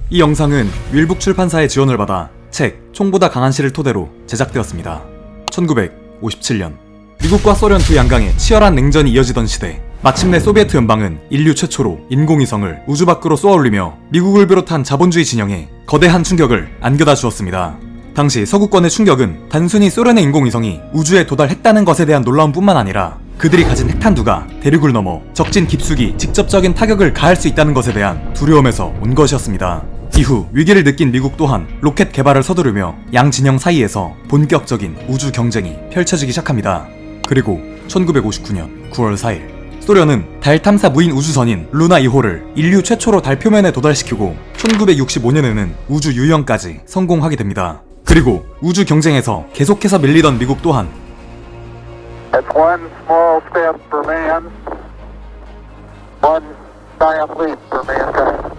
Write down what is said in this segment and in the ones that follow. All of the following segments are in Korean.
이 영상은 윌북 출판사의 지원을 받아 책 총보다 강한 시를 토대로 제작되었습니다. 1957년 미국과 소련 두 양강의 치열한 냉전이 이어지던 시대, 마침내 소비에트 연방은 인류 최초로 인공위성을 우주 밖으로 쏘아올리며 미국을 비롯한 자본주의 진영에 거대한 충격을 안겨다 주었습니다. 당시 서구권의 충격은 단순히 소련의 인공위성이 우주에 도달했다는 것에 대한 놀라움뿐만 아니라 그들이 가진 핵탄두가 대륙을 넘어 적진 깊숙이 직접적인 타격을 가할 수 있다는 것에 대한 두려움에서 온 것이었습니다. 이후 위기를 느낀 미국 또한 로켓 개발을 서두르며 양 진영 사이에서 본격적인 우주 경쟁이 펼쳐지기 시작합니다. 그리고 1959년 9월 4일 소련은 달 탐사 무인 우주선인 루나 2호를 인류 최초로 달 표면에 도달시키고 1965년에는 우주 유영까지 성공하게 됩니다. 그리고 우주 경쟁에서 계속해서 밀리던 미국 또한 It's one small step for man, one giant leap for mankind.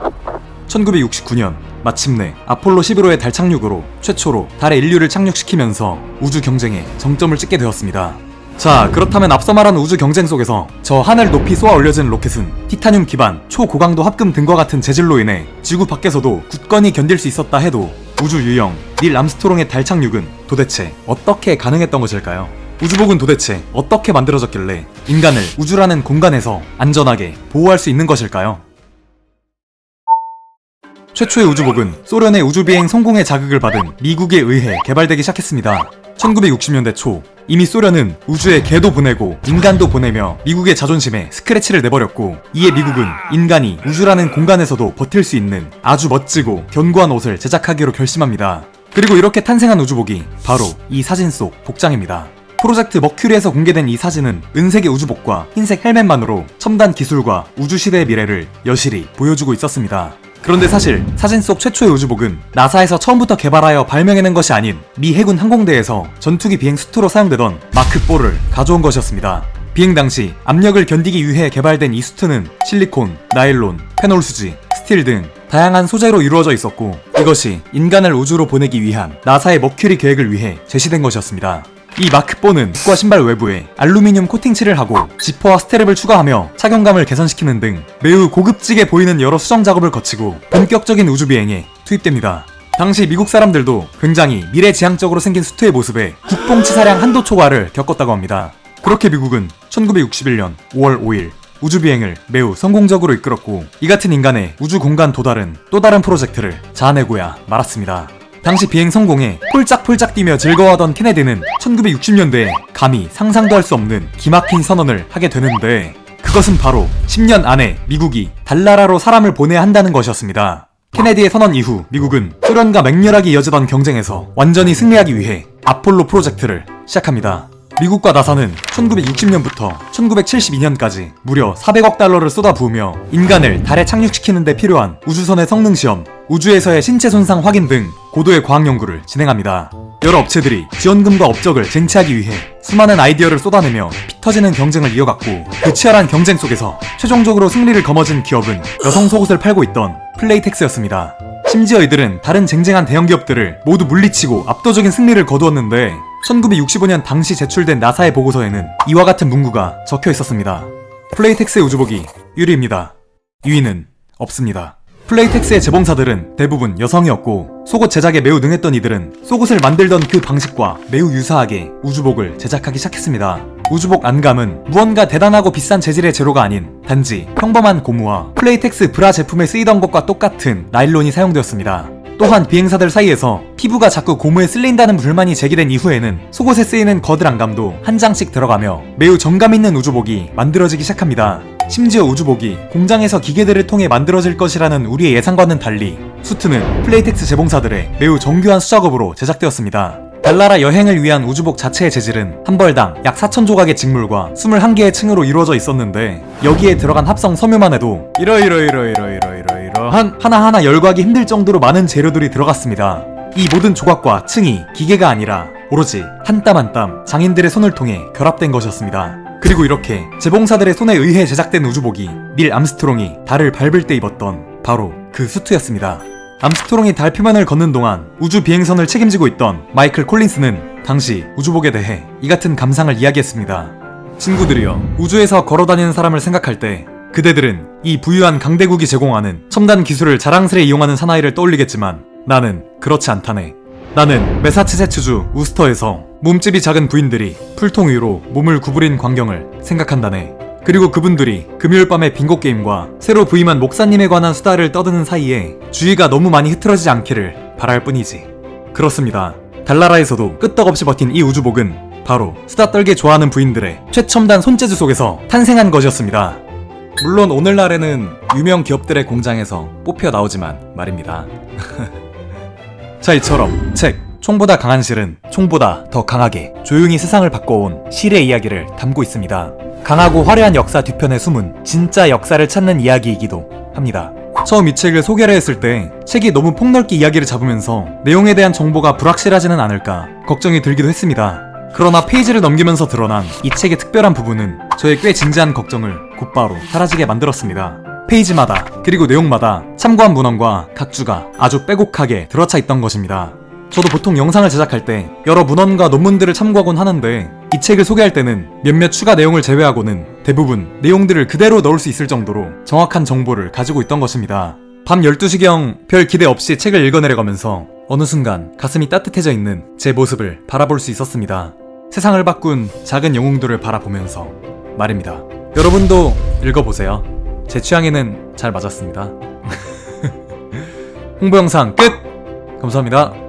1969년 마침내 아폴로 11호의 달 착륙으로 최초로 달에 인류를 착륙시키면서 우주 경쟁에 정점을 찍게 되었습니다. 자, 그렇다면 앞서 말한 우주 경쟁 속에서 저 하늘 높이 쏘아 올려진 로켓은 티타늄 기반 초고강도 합금 등과 같은 재질로 인해 지구 밖에서도 굳건히 견딜 수 있었다 해도 우주 유영 닐 암스트롱의 달 착륙은 도대체 어떻게 가능했던 것일까요? 우주복은 도대체 어떻게 만들어졌길래 인간을 우주라는 공간에서 안전하게 보호할 수 있는 것일까요? 최초의 우주복은 소련의 우주비행 성공의 자극을 받은 미국에 의해 개발되기 시작했습니다. 1960년대 초 이미 소련은 우주에 개도 보내고 인간도 보내며 미국의 자존심에 스크래치를 내버렸고, 이에 미국은 인간이 우주라는 공간에서도 버틸 수 있는 아주 멋지고 견고한 옷을 제작하기로 결심합니다. 그리고 이렇게 탄생한 우주복이 바로 이 사진 속 복장입니다. 프로젝트 머큐리에서 공개된 이 사진은 은색의 우주복과 흰색 헬멧만으로 첨단 기술과 우주시대의 미래를 여실히 보여주고 있었습니다. 그런데 사실 사진 속 최초의 우주복은 나사에서 처음부터 개발하여 발명해낸 것이 아닌 미 해군 항공대에서 전투기 비행 수트로 사용되던 마크 4를 가져온 것이었습니다. 비행 당시 압력을 견디기 위해 개발된 이 수트는 실리콘, 나일론, 페놀 수지, 스틸 등 다양한 소재로 이루어져 있었고, 이것이 인간을 우주로 보내기 위한 나사의 머큐리 계획을 위해 제시된 것이었습니다. 이 마크4는 과 신발 외부에 알루미늄 코팅칠을 하고 지퍼와 스트랩을 추가하며 착용감을 개선시키는 등 매우 고급지게 보이는 여러 수정 작업을 거치고 본격적인 우주비행에 투입됩니다. 당시 미국 사람들도 굉장히 미래지향적으로 생긴 수트의 모습에 국뽕치사량 한도 초과를 겪었다고 합니다. 그렇게 미국은 1961년 5월 5일 우주비행을 매우 성공적으로 이끌었고, 이 같은 인간의 우주 공간 도달은 또 다른 프로젝트를 자아내고야 말았습니다. 당시 비행 성공에 폴짝폴짝 뛰며 즐거워하던 케네디는 1960년대에 감히 상상도 할 수 없는 기막힌 선언을 하게 되는데, 그것은 바로 10년 안에 미국이 달나라로 사람을 보내야 한다는 것이었습니다. 케네디의 선언 이후 미국은 소련과 맹렬하게 이어지던 경쟁에서 완전히 승리하기 위해 아폴로 프로젝트를 시작합니다. 미국과 나사는 1960년부터 1972년까지 무려 400억 달러를 쏟아부으며 인간을 달에 착륙시키는 데 필요한 우주선의 성능 시험, 우주에서의 신체 손상 확인 등 고도의 과학 연구를 진행합니다. 여러 업체들이 지원금과 업적을 쟁취하기 위해 수많은 아이디어를 쏟아내며 피 터지는 경쟁을 이어갔고, 그 치열한 경쟁 속에서 최종적으로 승리를 거머쥔 기업은 여성 속옷을 팔고 있던 플레이텍스였습니다. 심지어 이들은 다른 쟁쟁한 대형 기업들을 모두 물리치고 압도적인 승리를 거두었는데, 1965년 당시 제출된 나사의 보고서에는 이와 같은 문구가 적혀 있었습니다. 플레이텍스의 우주복이 유리입니다. 유의는 없습니다. 플레이텍스의 재봉사들은 대부분 여성이었고, 속옷 제작에 매우 능했던 이들은 속옷을 만들던 그 방식과 매우 유사하게 우주복을 제작하기 시작했습니다. 우주복 안감은 무언가 대단하고 비싼 재질의 재료가 아닌 단지 평범한 고무와 플레이텍스 브라 제품에 쓰이던 것과 똑같은 나일론이 사용되었습니다. 또한 비행사들 사이에서 피부가 자꾸 고무에 쓸린다는 불만이 제기된 이후에는 속옷에 쓰이는 거들 안감도 한 장씩 들어가며 매우 정감 있는 우주복이 만들어지기 시작합니다. 심지어 우주복이 공장에서 기계들을 통해 만들어질 것이라는 우리의 예상과는 달리 수트는 플레이텍스 제봉사들의 매우 정교한 수작업으로 제작되었습니다. 달나라 여행을 위한 우주복 자체의 재질은 한 벌당 약 4,000조각의 직물과 21개의 층으로 이루어져 있었는데, 여기에 들어간 합성 섬유만 해도 이러한 하나하나 열거하기 힘들 정도로 많은 재료들이 들어갔습니다. 이 모든 조각과 층이 기계가 아니라 오로지 한 땀 한 땀 장인들의 손을 통해 결합된 것이었습니다. 그리고 이렇게 재봉사들의 손에 의해 제작된 우주복이 닐 암스트롱이 달을 밟을 때 입었던 바로 그 수트였습니다. 암스트롱이 달 표면을 걷는 동안 우주 비행선을 책임지고 있던 마이클 콜린스는 당시 우주복에 대해 이 같은 감상을 이야기했습니다. 친구들이여, 우주에서 걸어다니는 사람을 생각할 때 그대들은 이 부유한 강대국이 제공하는 첨단 기술을 자랑스레 이용하는 사나이를 떠올리겠지만 나는 그렇지 않다네. 나는 매사추세츠주 우스터에서 몸집이 작은 부인들이 풀통 위로 몸을 구부린 광경을 생각한다네. 그리고 그분들이 금요일 밤의 빙고 게임과 새로 부임한 목사님에 관한 수다를 떠드는 사이에 주의가 너무 많이 흐트러지지 않기를 바랄 뿐이지. 그렇습니다. 달나라에서도 끄떡없이 버틴 이 우주복은 바로 수다 떨게 좋아하는 부인들의 최첨단 손재주 속에서 탄생한 것이었습니다. 물론 오늘날에는 유명 기업들의 공장에서 뽑혀 나오지만 말입니다. 자, 이처럼 책 총보다 강한 실은 총보다 더 강하게 조용히 세상을 바꿔온 실의 이야기를 담고 있습니다. 강하고 화려한 역사 뒤편에 숨은 진짜 역사를 찾는 이야기이기도 합니다. 처음 이 책을 소개를 했을 때 책이 너무 폭넓게 이야기를 잡으면서 내용에 대한 정보가 불확실하지는 않을까 걱정이 들기도 했습니다. 그러나 페이지를 넘기면서 드러난 이 책의 특별한 부분은 저의 꽤 진지한 걱정을 곧바로 사라지게 만들었습니다. 페이지마다 그리고 내용마다 참고한 문헌과 각주가 아주 빼곡하게 들어차 있던 것입니다. 저도 보통 영상을 제작할 때 여러 문헌과 논문들을 참고하곤 하는데 이 책을 소개할 때는 몇몇 추가 내용을 제외하고는 대부분 내용들을 그대로 넣을 수 있을 정도로 정확한 정보를 가지고 있던 것입니다. 밤 12시경 별 기대 없이 책을 읽어내려가면서 어느 순간 가슴이 따뜻해져 있는 제 모습을 바라볼 수 있었습니다. 세상을 바꾼 작은 영웅들을 바라보면서 말입니다. 여러분도 읽어보세요. 제 취향에는 잘 맞았습니다. 홍보 영상 끝! 감사합니다.